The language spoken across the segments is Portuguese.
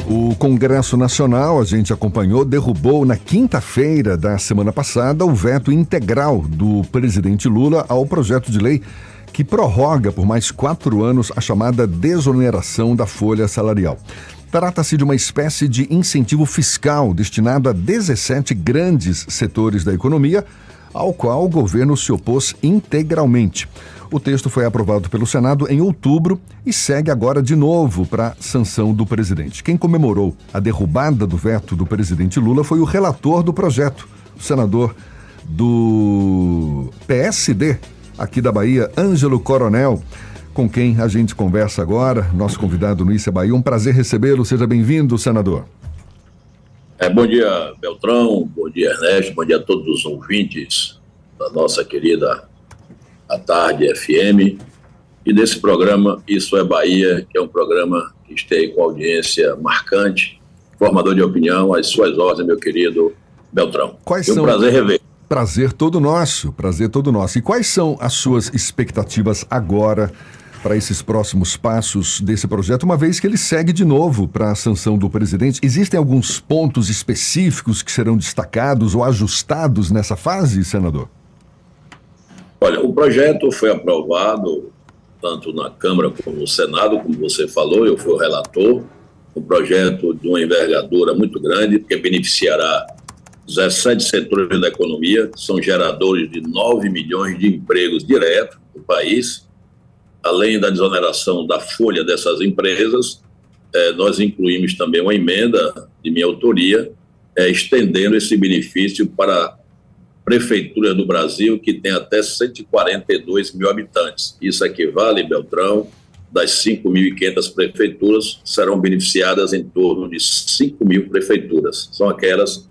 O Congresso Nacional, a gente acompanhou, derrubou na quinta-feira da semana passada o veto integral do presidente Lula ao projeto de lei que prorroga por mais 4 anos a chamada desoneração da folha salarial. Trata-se de uma espécie de incentivo fiscal destinado a 17 grandes setores da economia, ao qual o governo se opôs integralmente. O texto foi aprovado pelo Senado em outubro e segue agora de novo para sanção do presidente. Quem comemorou a derrubada do veto do presidente Lula foi o relator do projeto, o senador do PSD, aqui da Bahia, Ângelo Coronel, com quem a gente conversa agora, nosso convidado no Isso é Bahia. Um prazer recebê-lo, seja bem-vindo, senador. Bom dia, Beltrão, bom dia, Ernesto, bom dia a todos os ouvintes da nossa querida A Tarde FM e desse programa Isso é Bahia, que é um programa que esteja com audiência marcante, formador de opinião, às suas ordens, meu querido Beltrão. Um prazer rever. Prazer todo nosso. E quais são as suas expectativas agora para esses próximos passos desse projeto, uma vez que ele segue de novo para a sanção do presidente? Existem alguns pontos específicos que serão destacados ou ajustados nessa fase, senador? Olha, o projeto foi aprovado tanto na Câmara como no Senado, como você falou, eu fui o relator, um projeto de uma envergadura muito grande, que beneficiará 17 setores da economia, são geradores de 9 milhões de empregos diretos no país. Além da desoneração da folha dessas empresas, nós incluímos também uma emenda de minha autoria, estendendo esse benefício para prefeituras do Brasil que tem até 142 mil habitantes. Isso equivale, Beltrão, das 5.500 prefeituras, serão beneficiadas em torno de 5 mil prefeituras. São aquelas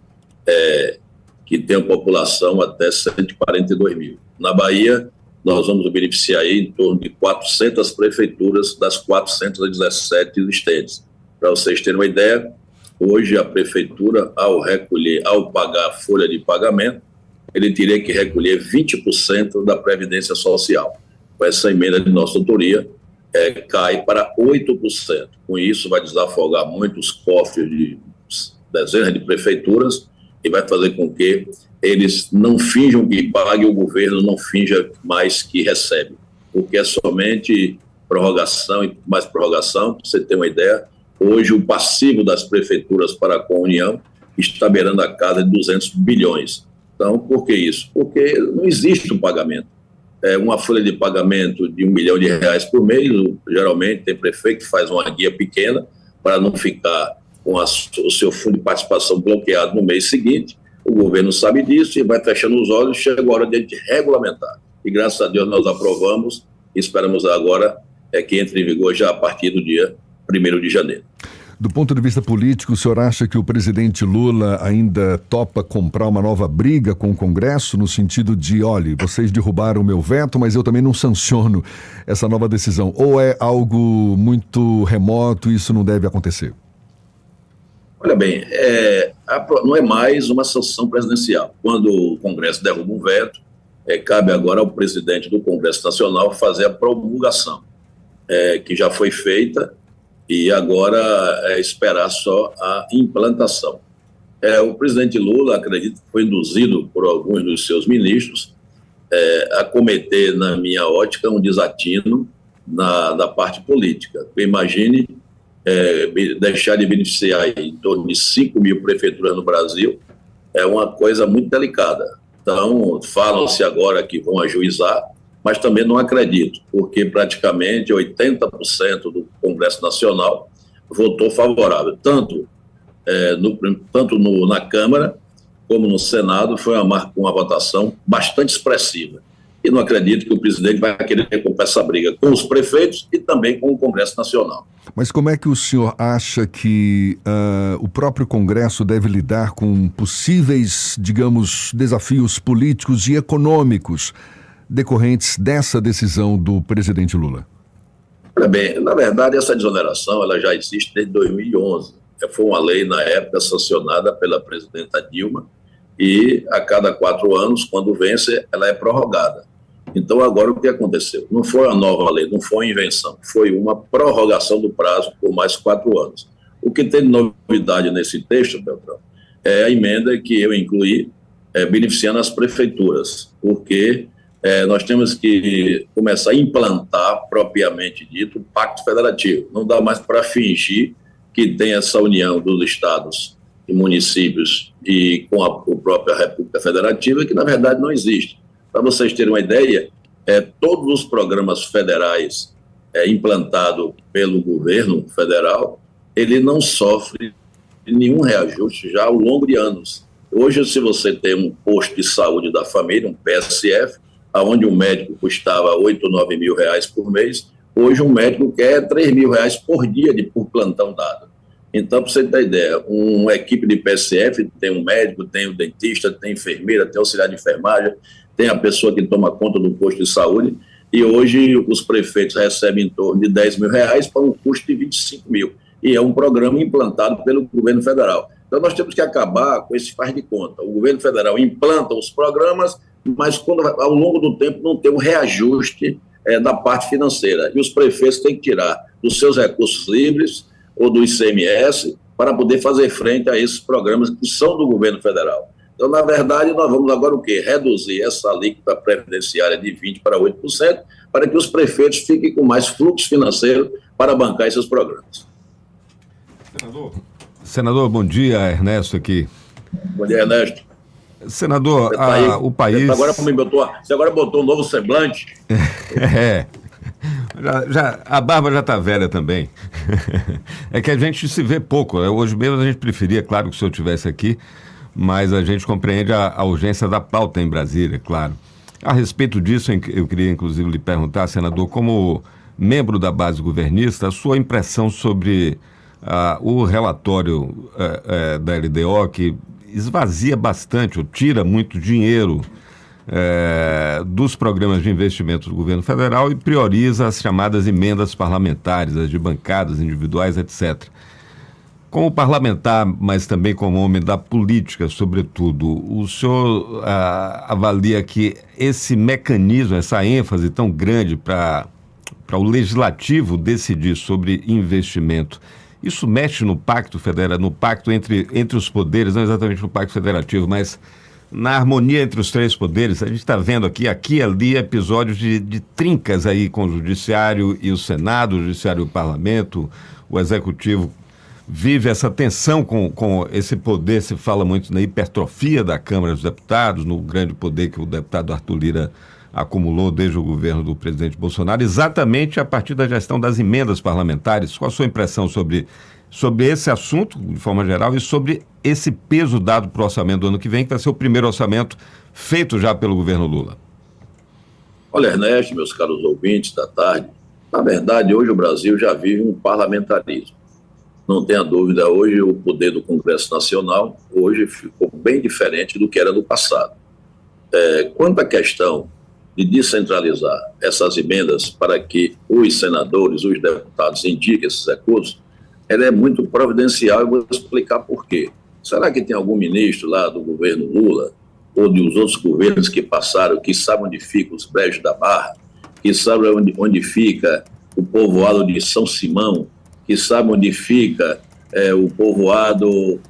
que têm uma população até 142 mil. Na Bahia, nós vamos beneficiar aí em torno de 400 prefeituras das 417 existentes. Para vocês terem uma ideia, hoje a prefeitura, ao pagar a folha de pagamento, ele teria que recolher 20% da Previdência Social. Com essa emenda de nossa autoria, cai para 8%. Com isso, vai desafogar muitos cofres de dezenas de prefeituras e vai fazer com que eles não finjam que pagam, o governo não finja mais que recebe, porque é somente prorrogação e mais prorrogação. Para você ter uma ideia, hoje o passivo das prefeituras para com a União está beirando a casa de 200 bilhões. Então, por que isso? Porque não existe um pagamento. Uma folha de pagamento de R$1 milhão por mês, geralmente tem prefeito que faz uma guia pequena para não ficar com o seu fundo de participação bloqueado no mês seguinte. O governo sabe disso e vai fechando os olhos, chega a hora de a gente regulamentar. E graças a Deus nós aprovamos e esperamos agora que entre em vigor já a partir do dia 1º de janeiro. Do ponto de vista político, o senhor acha que o presidente Lula ainda topa comprar uma nova briga com o Congresso, no sentido de, olha, vocês derrubaram o meu veto, mas eu também não sanciono essa nova decisão? Ou é algo muito remoto e isso não deve acontecer? Olha bem, não é mais uma sanção presidencial. Quando o Congresso derruba um veto, cabe agora ao presidente do Congresso Nacional fazer a promulgação, que já foi feita, e agora é esperar só a implantação. O presidente Lula, acredito que foi induzido por alguns dos seus ministros a cometer, na minha ótica, um desatino da parte política. Imagine deixar de beneficiar em torno de 5 mil prefeituras no Brasil, é uma coisa muito delicada. Então, falam-se agora que vão ajuizar, mas também não acredito, porque praticamente 80% do Congresso Nacional votou favorável, tanto na Câmara como no Senado. Foi uma votação bastante expressiva. E não acredito que o presidente vai querer comprar essa briga com os prefeitos e também com o Congresso Nacional. Mas como é que o senhor acha que o próprio Congresso deve lidar com possíveis, digamos, desafios políticos e econômicos decorrentes dessa decisão do presidente Lula? Olha bem, na verdade, essa desoneração ela já existe desde 2011. Foi uma lei, na época, sancionada pela presidenta Dilma, e a cada 4 anos, quando vence, ela é prorrogada. Então, agora o que aconteceu? Não foi uma nova lei, não foi uma invenção, foi uma prorrogação do prazo por mais 4 anos. O que tem de novidade nesse texto, Beltrão, é a emenda que eu incluí, beneficiando as prefeituras, porque nós temos que começar a implantar, propriamente dito, o Pacto Federativo. Não dá mais para fingir que tem essa união dos estados e municípios e com a própria República Federativa, que na verdade não existe. Para vocês terem uma ideia, todos os programas federais implantados pelo governo federal, ele não sofre nenhum reajuste já ao longo de anos. Hoje, se você tem um posto de saúde da família, um PSF, onde um médico custava 8 ou 9 mil reais por mês, hoje um médico quer 3 mil reais por dia por plantão dado. Então, para você ter ideia, uma equipe de PSF tem um médico, tem o dentista, tem enfermeira, tem auxiliar de enfermagem, tem a pessoa que toma conta do posto de saúde, e hoje os prefeitos recebem em torno de 10 mil reais para um custo de 25 mil. E é um programa implantado pelo governo federal. Então, nós temos que acabar com esse faz de conta. O governo federal implanta os programas, mas quando, ao longo do tempo não tem um reajuste da parte financeira. E os prefeitos têm que tirar dos seus recursos livres ou do ICMS para poder fazer frente a esses programas que são do governo federal. Então, na verdade, nós vamos agora o quê? Reduzir essa alíquota previdenciária de 20% para 8%, para que os prefeitos fiquem com mais fluxo financeiro para bancar esses programas. Senador, bom dia, Ernesto aqui. Bom dia, Ernesto. Senador, o país... Você agora botou um novo semblante. A barba já está velha também. É que a gente se vê pouco. Hoje mesmo a gente preferia, claro, que o senhor estivesse aqui, mas a gente compreende a urgência da pauta em Brasília, claro. A respeito disso, eu queria inclusive lhe perguntar, senador, como membro da base governista, a sua impressão sobre o relatório da LDO, que esvazia bastante, ou tira muito dinheiro dos programas de investimento do governo federal e prioriza as chamadas emendas parlamentares, as de bancadas individuais, etc. Como parlamentar, mas também como homem da política, sobretudo, o senhor avalia que esse mecanismo, essa ênfase tão grande para o legislativo decidir sobre investimento, isso mexe no pacto federal, no pacto entre os poderes, não exatamente no pacto federativo, mas na harmonia entre os três poderes? A gente está vendo aqui e ali, episódios de trincas aí com o Judiciário e o Senado, o Judiciário e o Parlamento, o Executivo vive essa tensão com esse poder. Se fala muito na hipertrofia da Câmara dos Deputados, no grande poder que o deputado Arthur Lira acumulou desde o governo do presidente Bolsonaro, exatamente a partir da gestão das emendas parlamentares. Qual a sua impressão sobre esse assunto, de forma geral, e sobre esse peso dado para o orçamento do ano que vem, que vai ser o primeiro orçamento feito já pelo governo Lula? Olha, Ernesto, meus caros ouvintes da tarde, na verdade, hoje o Brasil já vive um parlamentarismo. Não tenha dúvida, hoje o poder do Congresso Nacional hoje ficou bem diferente do que era no passado. Quanto à questão de descentralizar essas emendas para que os senadores, os deputados indiquem esses recursos, ela é muito providencial e vou explicar por quê. Será que tem algum ministro lá do governo Lula ou dos outros governos que passaram, que sabe onde ficam os brejos da Barra, que sabe onde fica o povoado de São Simão, que sabe onde fica o povoado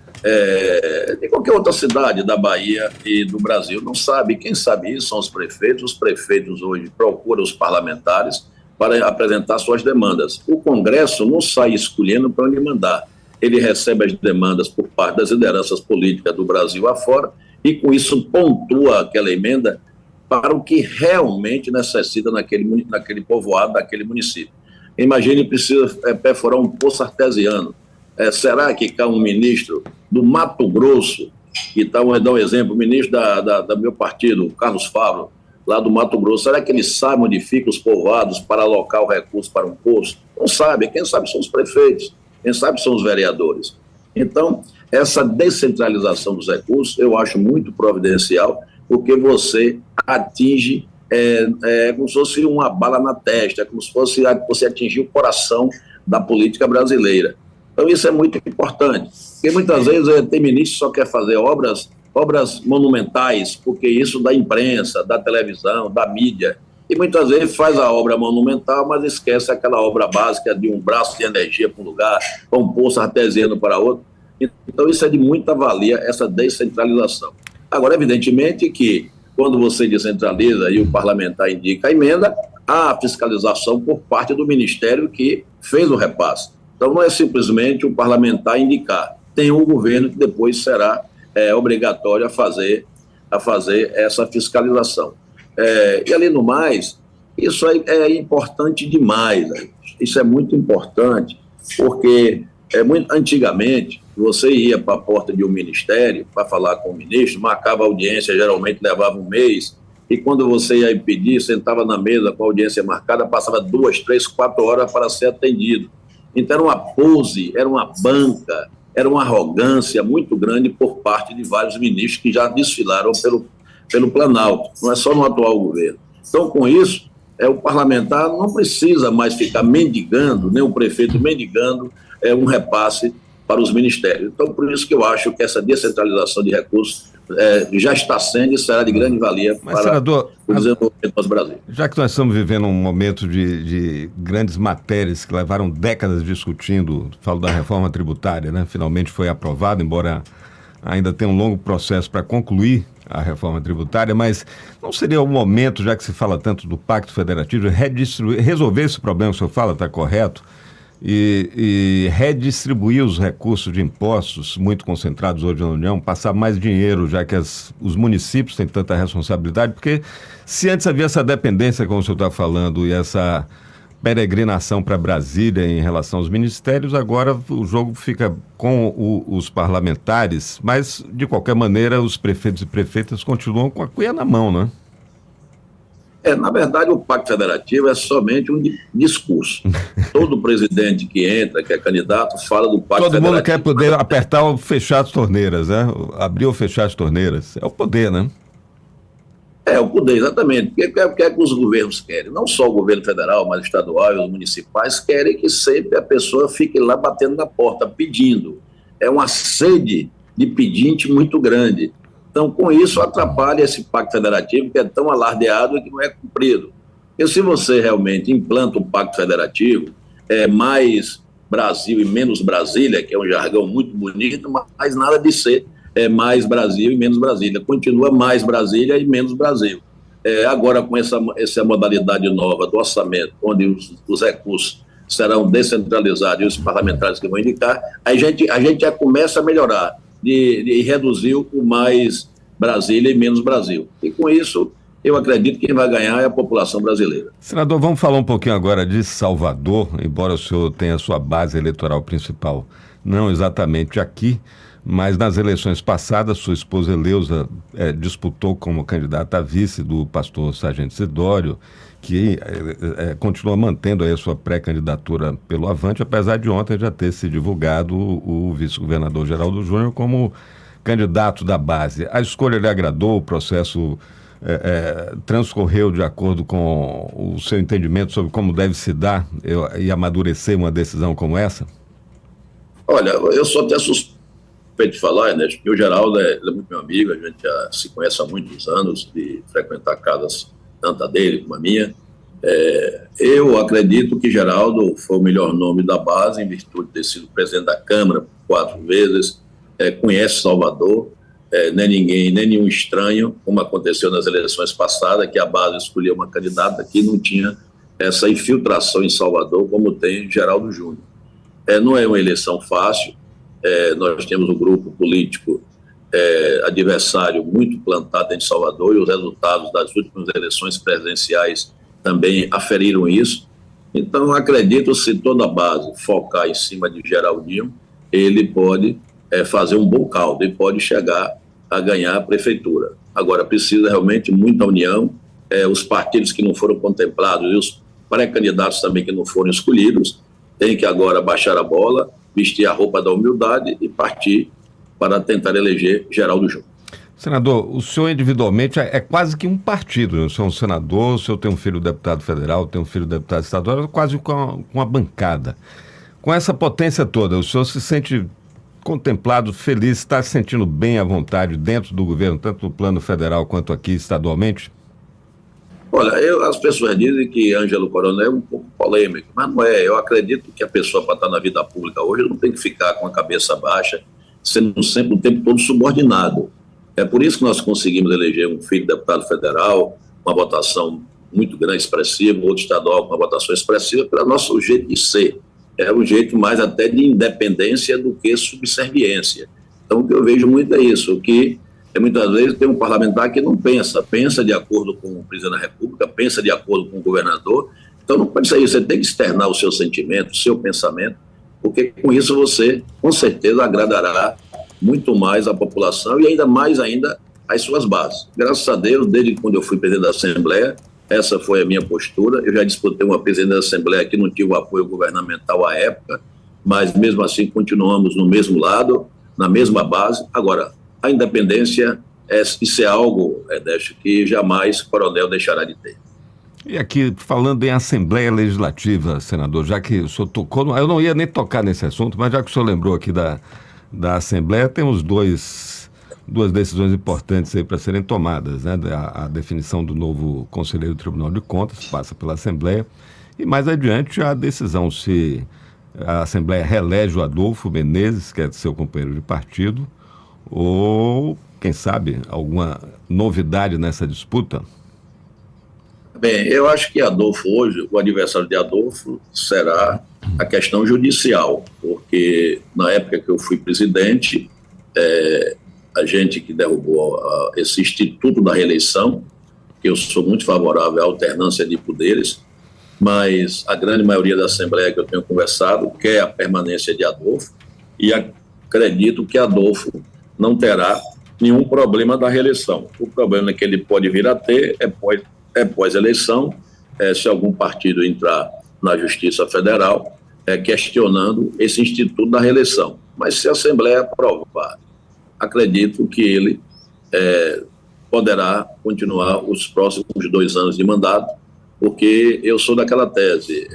de qualquer outra cidade da Bahia e do Brasil? Não sabe. Quem sabe isso são os prefeitos. Os prefeitos hoje procuram os parlamentares para apresentar suas demandas. O Congresso não sai escolhendo para onde mandar. Ele recebe as demandas por parte das lideranças políticas do Brasil afora e, com isso, pontua aquela emenda para o que realmente necessita naquele povoado, naquele município. Imagine, precisa perfurar um poço artesiano. Será que cá um ministro do Mato Grosso, que está, vou dar um exemplo, o ministro do meu partido, Carlos Fávaro, lá do Mato Grosso, será que ele sabe onde ficam os povoados para alocar o recurso para um poço? Não sabe. Quem sabe são os prefeitos, quem sabe são os vereadores. Então, essa descentralização dos recursos eu acho muito providencial, porque você atinge, como se fosse uma bala na testa, como se fosse você atingir o coração da política brasileira. Então, isso é muito importante, porque muitas vezes tem ministro que só quer fazer obras monumentais, porque isso da imprensa, da televisão, da mídia, e muitas vezes faz a obra monumental, mas esquece aquela obra básica de um braço de energia para um lugar, para um poço artesiano para outro. Então, isso é de muita valia, essa descentralização. Agora, evidentemente que quando você descentraliza e o parlamentar indica a emenda, há a fiscalização por parte do Ministério que fez o repasse. Então, não é simplesmente o parlamentar indicar. Tem um governo que depois será obrigatório a fazer essa fiscalização. E, além do mais, isso é importante demais. Né? Isso é muito importante, porque antigamente você ia para a porta de um ministério para falar com o ministro, marcava a audiência, geralmente levava um mês, e quando você ia pedir, sentava na mesa com a audiência marcada, passava 2, 3, 4 horas para ser atendido. Então era uma pose, era uma banca, era uma arrogância muito grande por parte de vários ministros que já desfilaram pelo Planalto, não é só no atual governo. Então, com isso, o parlamentar não precisa mais ficar mendigando, nem o prefeito mendigando um repasse para os ministérios. Então, por isso que eu acho que essa descentralização de recursos já está sendo e será de grande valia para senador, o desenvolvimento do nosso Brasil. Já que nós estamos vivendo um momento de grandes matérias que levaram décadas discutindo, falo da reforma tributária, né? Finalmente foi aprovada, embora ainda tenha um longo processo para concluir a reforma tributária, mas não seria o momento, já que se fala tanto do Pacto Federativo, resolver esse problema que o senhor fala, está correto, e redistribuir os recursos de impostos muito concentrados hoje na União, passar mais dinheiro, já que os municípios têm tanta responsabilidade, porque se antes havia essa dependência, como o senhor está falando, e essa peregrinação para Brasília em relação aos ministérios, agora o jogo fica com os parlamentares, mas, de qualquer maneira, os prefeitos e prefeitas continuam com a cuia na mão, né? Na verdade, o Pacto Federativo é somente um discurso. Todo presidente que entra, que é candidato, fala do Pacto Todo Federativo. mundo quer poder apertar ou fechar as torneiras, né? Abrir ou fechar as torneiras. É o poder, né? O poder, exatamente. O que é que os governos querem? Não só o governo federal, mas o estadual e os municipais querem que sempre a pessoa fique lá batendo na porta, pedindo. É uma sede de pedinte muito grande. Então, com isso, atrapalha esse Pacto Federativo, que é tão alardeado e que não é cumprido. Porque se você realmente implanta o Pacto Federativo, mais Brasil e menos Brasília, que é um jargão muito bonito, mas nada de ser mais Brasil e menos Brasília. Continua mais Brasília e menos Brasil. Agora, com essa modalidade nova do orçamento, onde os recursos serão descentralizados e os parlamentares que vão indicar, a gente já começa a melhorar. De reduzir o mais Brasília e menos Brasil. E com isso, eu acredito que quem vai ganhar é a população brasileira. Senador, vamos falar um pouquinho agora de Salvador, embora o senhor tenha a sua base eleitoral principal, não exatamente aqui, mas nas eleições passadas, sua esposa Eleusa disputou como candidata a vice do pastor Sargento Sidório, que continua mantendo aí a sua pré-candidatura pelo Avante, apesar de ontem já ter se divulgado o vice-governador Geraldo Júnior como candidato da base. A escolha lhe agradou, o processo transcorreu de acordo com o seu entendimento sobre como deve se dar e amadurecer uma decisão como essa? Olha, eu sou até suspeito de falar, né? Porque o Geraldo é muito meu amigo, a gente já se conhece há muitos anos, de frequentar casas tanto a dele como a minha. Eu acredito que Geraldo foi o melhor nome da base, em virtude de ter sido presidente da Câmara 4 vezes, conhece Salvador, nem ninguém, nem nenhum estranho, como aconteceu nas eleições passadas, que a base escolheu uma candidata que não tinha essa infiltração em Salvador, como tem Geraldo Júnior. Não é uma eleição fácil, nós temos um grupo político adversário muito plantado em Salvador, e os resultados das últimas eleições presidenciais também aferiram isso. Então, acredito, se toda a base focar em cima de Geraldinho, ele pode fazer um bom caldo e pode chegar a ganhar a prefeitura. Agora, precisa realmente muita união, os partidos que não foram contemplados e os pré-candidatos também que não foram escolhidos, têm que agora baixar a bola, vestir a roupa da humildade e partir para tentar eleger Geraldo Júnior. Senador, o senhor individualmente é quase que um partido, né? O senhor é um senador, o senhor tem um filho deputado federal, tem um filho deputado estadual, quase com uma bancada. Com essa potência toda, o senhor se sente contemplado, feliz, está se sentindo bem à vontade dentro do governo, tanto no plano federal quanto aqui estadualmente? Olha, as pessoas dizem que Ângelo Coronel é um pouco polêmico, mas não é. Eu acredito que a pessoa, para estar na vida pública hoje, não tem que ficar com a cabeça baixa, sendo sempre o tempo todo subordinado. É por isso que nós conseguimos eleger um filho de deputado federal, uma votação muito grande, expressiva, outro estadual com uma votação expressiva, pelo nosso jeito de ser. É um jeito mais até de independência do que subserviência. Então, o que eu vejo muito é isso, que muitas vezes tem um parlamentar que não pensa de acordo com o presidente da República, pensa de acordo com o governador. Então não pode ser isso, você tem que externar o seu sentimento, o seu pensamento, porque com isso você, com certeza, agradará muito mais a população e ainda mais as suas bases. Graças a Deus, desde quando eu fui presidente da Assembleia, essa foi a minha postura. Eu já disputei uma presidência da Assembleia que não tive o apoio governamental à época, mas mesmo assim continuamos no mesmo lado, na mesma base. Agora, a independência, isso é algo, Décio, que jamais o Coronel deixará de ter. E aqui, falando em Assembleia Legislativa, senador, já que o senhor tocou, eu não ia nem tocar nesse assunto, mas já que o senhor lembrou aqui da Assembleia, temos duas decisões importantes aí para serem tomadas, né? A definição do novo conselheiro do Tribunal de Contas, passa pela Assembleia, e mais adiante a decisão se a Assembleia reelege o Adolfo Menezes, que é seu companheiro de partido, ou, quem sabe, alguma novidade nessa disputa? Bem, eu acho que Adolfo hoje, o adversário de Adolfo será a questão judicial, porque na época que eu fui presidente, a gente que derrubou esse instituto da reeleição, que eu sou muito favorável à alternância de poderes, mas a grande maioria da Assembleia que eu tenho conversado quer a permanência de Adolfo, e acredito que Adolfo não terá nenhum problema da reeleição. O problema que ele pode vir a ter é pós-eleição, se algum partido entrar na Justiça Federal questionando esse instituto da reeleição. Mas se a Assembleia aprovar, acredito que ele poderá continuar os próximos 2 anos de mandato, porque eu sou daquela tese,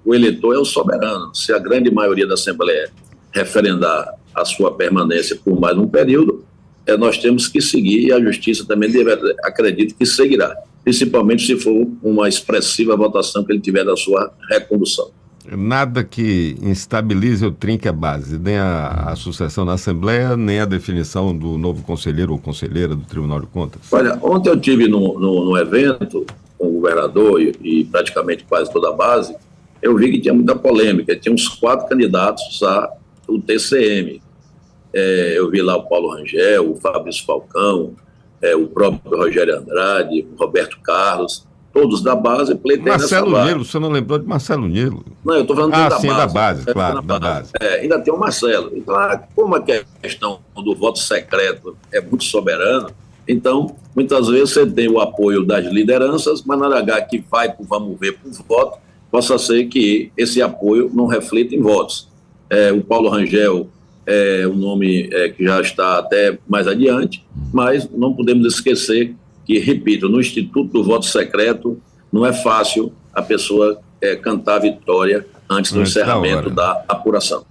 o eleitor é o soberano. Se a grande maioria da Assembleia referendar a sua permanência por mais um período, nós temos que seguir, e a Justiça também acredito que seguirá, principalmente se for uma expressiva votação que ele tiver da sua recondução. Nada que instabilize ou trinque a base, nem a sucessão na Assembleia, nem a definição do novo conselheiro ou conselheira do Tribunal de Contas? Olha, ontem eu estive no evento com o governador e praticamente quase toda a base, eu vi que tinha muita polêmica, tinha uns 4 candidatos ao TCM. Eu vi lá o Paulo Rangel, o Fabrício Falcão, o próprio Rogério Andrade, o Roberto Carlos, todos da base, pleiteiam Marcelo Nilo, você não lembrou de Marcelo Nilo? Não, eu estou falando da base. Da base, claro, da base. Ainda tem o Marcelo. Então, como a questão do voto secreto é muito soberano, então, muitas vezes você tem o apoio das lideranças, mas na hora que vai, vamos ver, por voto, possa ser que esse apoio não reflita em votos. O Paulo Rangel é um nome que já está até mais adiante, mas não podemos esquecer que, repito, no Instituto do Voto Secreto não é fácil a pessoa cantar a vitória antes do encerramento da apuração.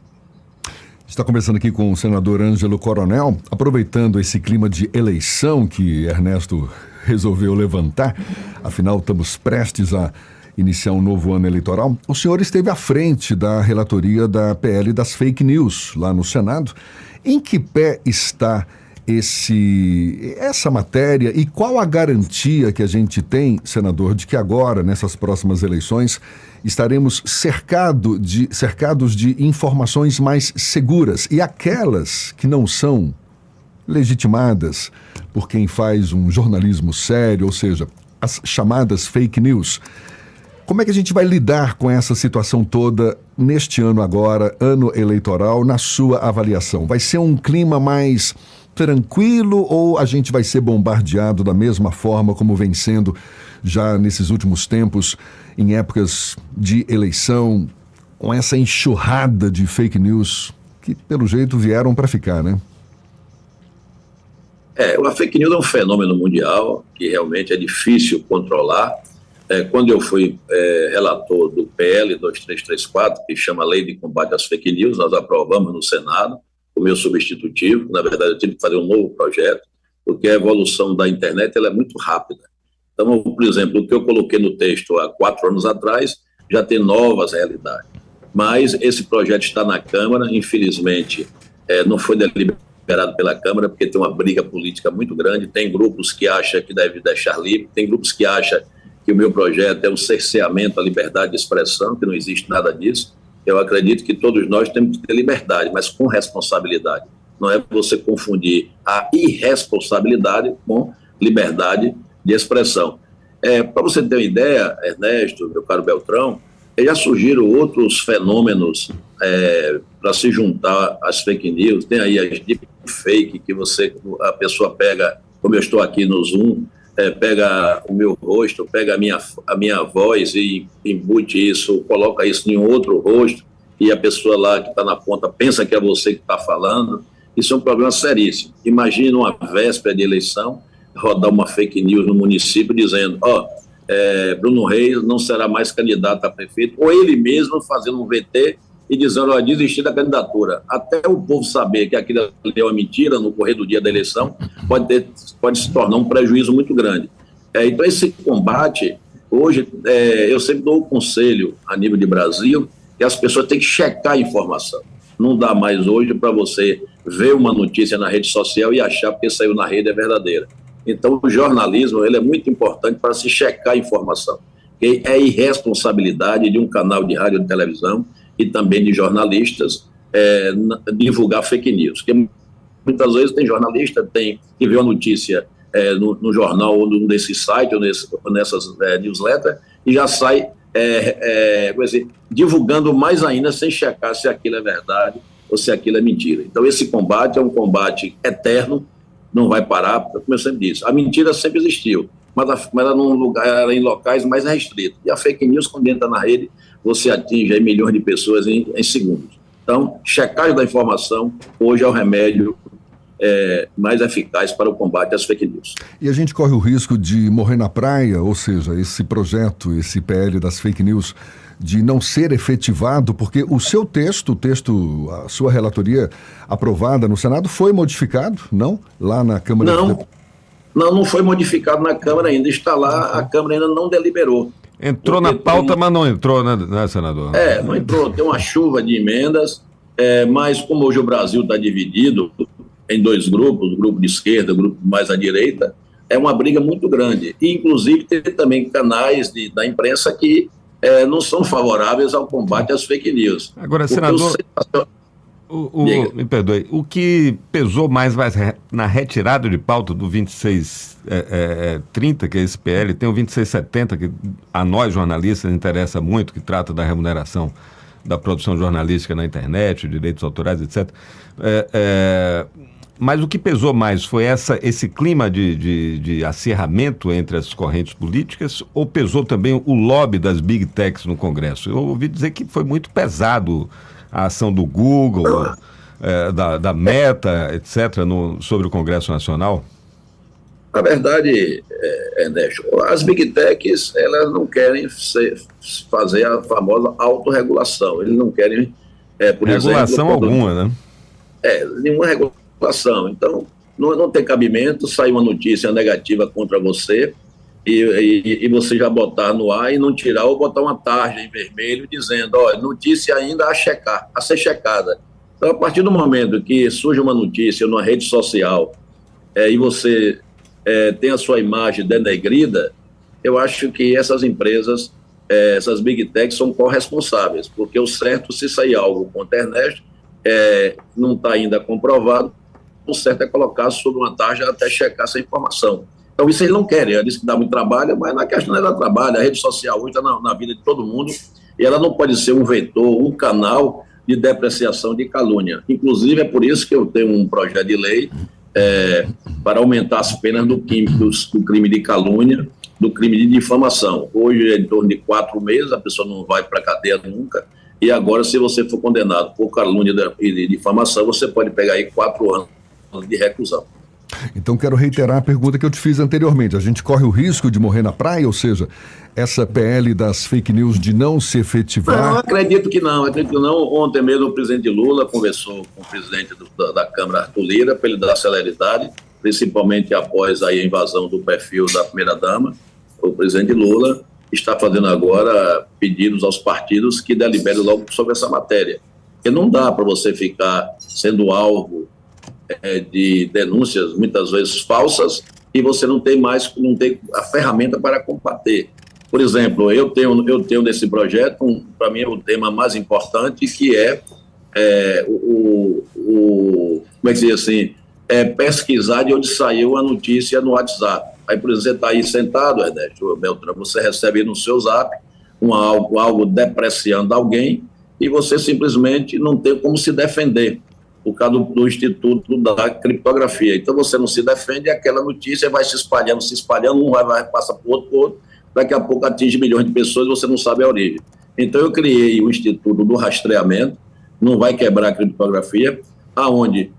Está conversando aqui com o senador Ângelo Coronel, aproveitando esse clima de eleição que Ernesto resolveu levantar, afinal estamos prestes a iniciar um novo ano eleitoral. O senhor esteve à frente da relatoria da PL das fake news lá no Senado. Em que pé está essa matéria e qual a garantia que a gente tem, senador, de que agora, nessas próximas eleições, estaremos cercados de informações mais seguras e aquelas que não são legitimadas por quem faz um jornalismo sério, ou seja, as chamadas fake news? Como é que a gente vai lidar com essa situação toda neste ano agora, ano eleitoral, na sua avaliação? Vai ser um clima mais tranquilo ou a gente vai ser bombardeado da mesma forma como vem sendo já nesses últimos tempos, em épocas de eleição, com essa enxurrada de fake news que, pelo jeito, vieram para ficar, né? A fake news é um fenômeno mundial que realmente é difícil controlar. Quando eu fui relator do PL 2334, que chama Lei de Combate às Fake News, nós aprovamos no Senado o meu substitutivo. Na verdade, eu tive que fazer um novo projeto, porque a evolução da internet ela é muito rápida. Então, por exemplo, o que eu coloquei no texto há 4 anos atrás já tem novas realidades. Mas esse projeto está na Câmara, infelizmente não foi deliberado pela Câmara, porque tem uma briga política muito grande, tem grupos que acham que deve deixar livre, tem grupos que acham que o meu projeto é um cerceamento à liberdade de expressão, que não existe nada disso. Eu acredito que todos nós temos que ter liberdade, mas com responsabilidade. Não é você confundir a irresponsabilidade com liberdade de expressão. Para você ter uma ideia, Ernesto, meu caro Beltrão, já surgiram outros fenômenos para se juntar às fake news. Tem aí as deepfake, que a pessoa pega, como eu estou aqui no Zoom, pega o meu rosto, pega a minha voz e embute isso, coloca isso em outro rosto, e a pessoa lá que está na ponta pensa que é você que está falando. Isso é um problema seríssimo. Imagina uma véspera de eleição, rodar uma fake news no município dizendo, Bruno Reis não será mais candidato a prefeito, ou ele mesmo fazendo um VT e dizendo, desistir da candidatura. Até o povo saber que aquilo é uma mentira no correr do dia da eleição, pode se tornar um prejuízo muito grande. Então, esse combate, hoje, eu sempre dou o conselho a nível de Brasil, que as pessoas têm que checar a informação. Não dá mais hoje para você ver uma notícia na rede social e achar que saiu na rede é verdadeira. Então, o jornalismo ele é muito importante para se checar a informação. Que é irresponsabilidade de um canal de rádio e televisão e também de jornalistas divulgar fake news. Porque muitas vezes tem jornalista que vê uma notícia no jornal ou num desses sites ou nessas newsletters e já sai divulgando mais ainda sem checar se aquilo é verdade ou se aquilo é mentira. Então, esse combate é um combate eterno, não vai parar, como eu sempre disse. A mentira sempre existiu, mas era em locais mais restritos. E a fake news, quando entra na rede, você atinge aí milhões de pessoas em segundos. Então, checagem da informação hoje é o remédio mais eficaz para o combate às fake news. E a gente corre o risco de morrer na praia, ou seja, esse projeto, esse PL das fake news, de não ser efetivado, porque o seu texto, a sua relatoria aprovada no Senado foi modificado, não? Lá na Câmara... Não foi modificado na Câmara ainda, está lá, a Câmara ainda não deliberou. Entrou na pauta, mas não entrou, né, senador? Não entrou, tem uma chuva de emendas, mas como hoje o Brasil está dividido em 2 grupos, o grupo de esquerda, o grupo mais à direita, é uma briga muito grande. E, inclusive, tem também canais da imprensa que não são favoráveis ao combate às fake news. Agora, senador, me perdoe, o que pesou mais na retirada de pauta do 2630, que é esse PL, tem o 2670, que a nós jornalistas interessa muito, que trata da remuneração da produção jornalística na internet, direitos autorais, etc. Mas o que pesou mais foi esse clima de acirramento entre as correntes políticas, ou pesou também o lobby das big techs no Congresso? Eu ouvi dizer que foi muito pesado a ação do Google, da Meta, etc., sobre o Congresso Nacional. Na verdade, Ernesto, as big techs elas não querem fazer a famosa autorregulação. Eles não querem, por regulação exemplo... alguma, né? Nenhuma regulação. Então, não tem cabimento sair uma notícia negativa contra você e você já botar no ar e não tirar, ou botar uma tarja em vermelho dizendo, notícia ainda a ser checada. Então, a partir do momento que surge uma notícia numa rede social e você tem a sua imagem denegrida, eu acho que essas empresas, essas big techs são corresponsáveis, porque o certo, se sair algo contra a internet, não está ainda comprovado, o certo é colocar sob uma tarja até checar essa informação. Então, isso eles não querem. Ela disse que dá muito trabalho, mas na questão dela trabalho. A rede social hoje está na vida de todo mundo e ela não pode ser um vetor, um canal de depreciação de calúnia. Inclusive, é por isso que eu tenho um projeto de lei para aumentar as penas do crime de calúnia, do crime de difamação. Hoje é em torno de 4 meses, a pessoa não vai para a cadeia nunca. E agora, se você for condenado por calúnia e de difamação, você pode pegar aí 4 anos de reclusão. Então, quero reiterar a pergunta que eu te fiz anteriormente. A gente corre o risco de morrer na praia, ou seja, essa PL das fake news de não se efetivar? Não, acredito que não. Ontem mesmo o presidente Lula conversou com o presidente da Câmara, Arthur Lira, para ele dar celeridade, principalmente após aí a invasão do perfil da primeira-dama. o presidente Lula está fazendo agora pedidos aos partidos que deliberem logo sobre essa matéria. Porque não dá para você ficar sendo alvo de denúncias, muitas vezes falsas, e você não tem a ferramenta para combater. Por exemplo, eu tenho nesse projeto, para mim, o tema mais importante, que como é que se diz assim, pesquisar de onde saiu a notícia no WhatsApp. Aí, por exemplo, você está aí sentado, Ernesto Beltrão, você recebe no seu zap algo depreciando alguém e você simplesmente não tem como se defender por causa do Instituto da Criptografia. Então, você não se defende e aquela notícia vai se espalhando, um vai passar para o outro, daqui a pouco atinge milhões de pessoas e você não sabe a origem. Então, eu criei o Instituto do Rastreamento, não vai quebrar a criptografia, aonde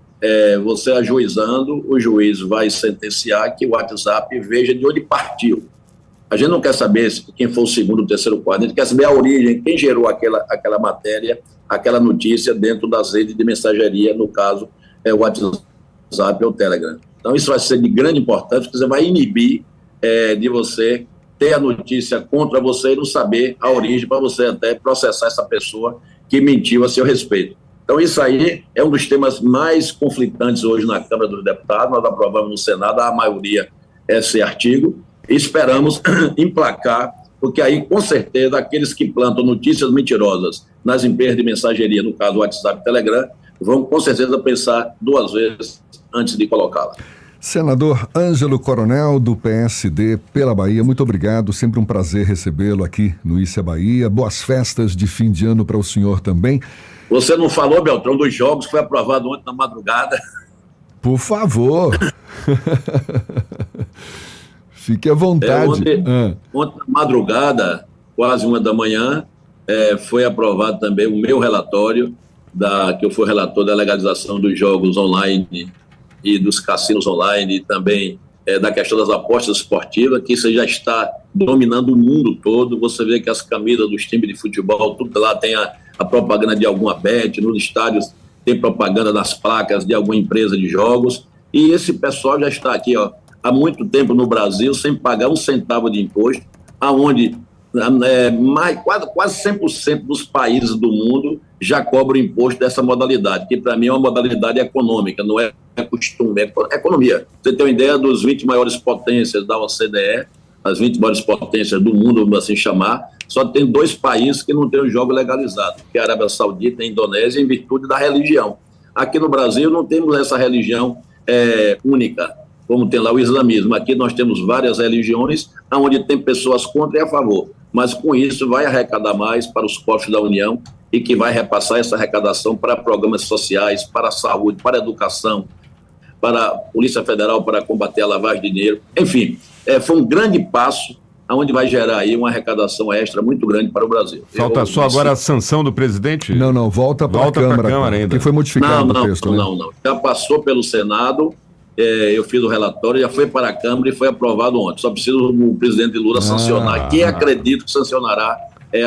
você ajuizando, o juiz vai sentenciar que o WhatsApp veja de onde partiu. A gente não quer saber quem foi o segundo, o terceiro, o quarto, a gente quer saber a origem, quem gerou aquela matéria, aquela notícia dentro das redes de mensageria, no caso, o WhatsApp ou o Telegram. Então, isso vai ser de grande importância, porque você vai inibir de você ter a notícia contra você e não saber a origem para você até processar essa pessoa que mentiu a seu respeito. Então, isso aí é um dos temas mais conflitantes hoje na Câmara dos Deputados. Nós aprovamos no Senado a maioria esse artigo e esperamos emplacar, porque aí, com certeza, aqueles que plantam notícias mentirosas nas empresas de mensageria, no caso, WhatsApp e Telegram, vão, com certeza, pensar duas vezes antes de colocá-la. Senador Ângelo Coronel, do PSD pela Bahia, muito obrigado, sempre um prazer recebê-lo aqui no Issa Bahia. Boas festas de fim de ano para o senhor também. Você não falou, Beltrão, dos jogos que foi aprovado ontem na madrugada? Por favor. Fique à vontade. Ontem na madrugada, quase 1h, foi aprovado também o meu relatório, que eu fui relator da legalização dos jogos online e dos cassinos online, e também da questão das apostas esportivas, que isso já está dominando o mundo todo. Você vê que as camisas dos times de futebol, tudo lá tem a propaganda de alguma bet, nos estádios tem propaganda das placas de alguma empresa de jogos, e esse pessoal já está aqui há muito tempo no Brasil, sem pagar um centavo de imposto, aonde quase 100% dos países do mundo já cobram imposto dessa modalidade, que para mim é uma modalidade econômica, não é costume, é economia. Você tem uma ideia dos 20 maiores potências da OCDE, as 20 maiores potências do mundo, vamos assim chamar, só tem 2 países que não têm o jogo legalizado, que é a Arábia Saudita e a Indonésia, em virtude da religião. Aqui no Brasil não temos essa religião única, como tem lá o islamismo. Aqui nós temos várias religiões, onde tem pessoas contra e a favor, mas com isso vai arrecadar mais para os cofres da União e que vai repassar essa arrecadação para programas sociais, para a saúde, para a educação, para a Polícia Federal, para combater a lavagem de dinheiro. Enfim, foi um grande passo, onde vai gerar aí uma arrecadação extra muito grande para o Brasil. Falta só agora a sanção do presidente? Não, volta para a Câmara ainda. Que foi modificado o texto, né? Não. Já passou pelo Senado, eu fiz o relatório, já foi para a Câmara e foi aprovado ontem. Só precisa o presidente Lula sancionar, que acredito que sancionará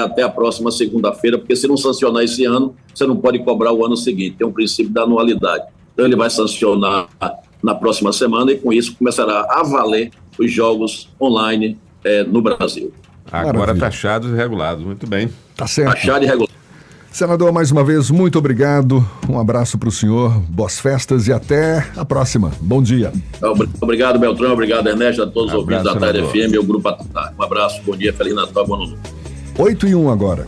até a próxima segunda-feira, porque se não sancionar esse ano, você não pode cobrar o ano seguinte. Tem um princípio da anualidade. Então ele vai sancionar na próxima semana e com isso começará a valer os jogos online no Brasil. Agora taxados e regulados, muito bem. Tá certo. Taxado e regulado. Senador, mais uma vez, muito obrigado. Um abraço para o senhor, boas festas e até a próxima. Bom dia. Obrigado, Beltrão, obrigado, Ernesto, a todos os ouvintes da Tarde senador. FM e o Grupo Atatar. Um abraço, bom dia, Feliz Natal, bom ano novo. 8:01 agora.